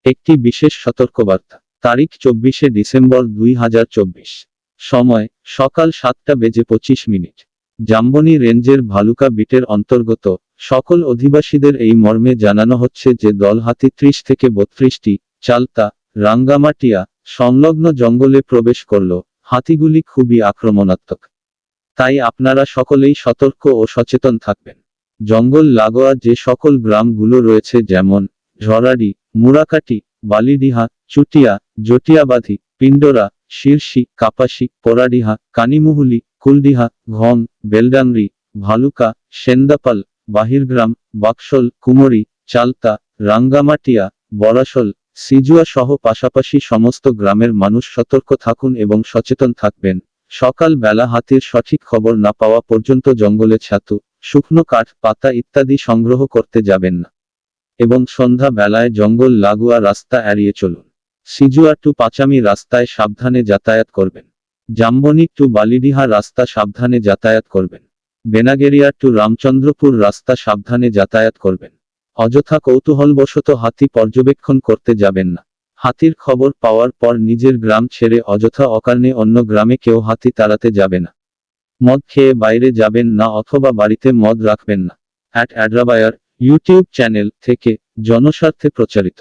একটি বিশেষ সতর্কবার্তা। তারিখ 24শে ডিসেম্বর 2024। সময় সকাল 7:25। জাম্বনি রেঞ্জের ভালুকা বিটের অন্তর্গত সকল অধিবাসীদের এই মর্মে জানানো হচ্ছে যে দল হাতি 30 থেকে 32টি চালতা রাঙ্গামাটিয়া সংলগ্ন জঙ্গলে প্রবেশ করল। হাতিগুলি খুবই আক্রমণাত্মক, তাই আপনারা সকলেই সতর্ক ও সচেতন থাকবেন। জঙ্গল লাগোয়া যে সকল গ্রামগুলো রয়েছে যেমন ঝরাড়ি, মুরাকাটি, বালিডিহা, চুটিয়া, জটিয়াবাধি, পিন্ডোরা, শিরশি, কাপাসি, পোরাডিহা, কানিমুহুলি, কুলডিহা, ঘং, বেলডাংরি, ভালুকা, সেন্দাপাল, বাহিরগ্রাম, বাকশল, কুমরি, চালতা, রাঙ্গামাটিয়া, বরাসল, সিজুয়া সহ পাশাপাশি সমস্ত গ্রামের মানুষ সতর্ক থাকুন এবং সচেতন থাকবেন। সকাল বেলা হাতির সঠিক খবর না পাওয়া পর্যন্ত জঙ্গলে ছাতু, শুকনো কাঠ, পাতা ইত্যাদি সংগ্রহ করতে যাবেন না এবং সন্ধ্যা বেলায় জঙ্গল লাগোয়া রাস্তা এড়িয়ে চলুন। সিজুয়া টু পাচামি রাস্তায় সাবধানে যাতায়াত করবেন। জাম্বনি টু বালিডিহা রাস্তা সাবধানে যাতায়াত করবেন। বেনাগেরিয়া টু রামচন্দ্রপুর রাস্তা সাবধানে যাতায়াত করবেন। অযথা কৌতূহলবশত হাতি পর্যবেক্ষণ করতে যাবেন না। হাতির খবর পাওয়ার পর নিজের গ্রাম ছেড়ে অযথা অকারণে অন্য গ্রামে কেউ হাতি তাড়াতে যাবে না। মদ খেয়ে বাইরে যাবেন না অথবা বাড়িতে মদ রাখবেন না। @adrabayar ইউটিউব চ্যানেল থেকে জনস্বার্থে প্রচারিত।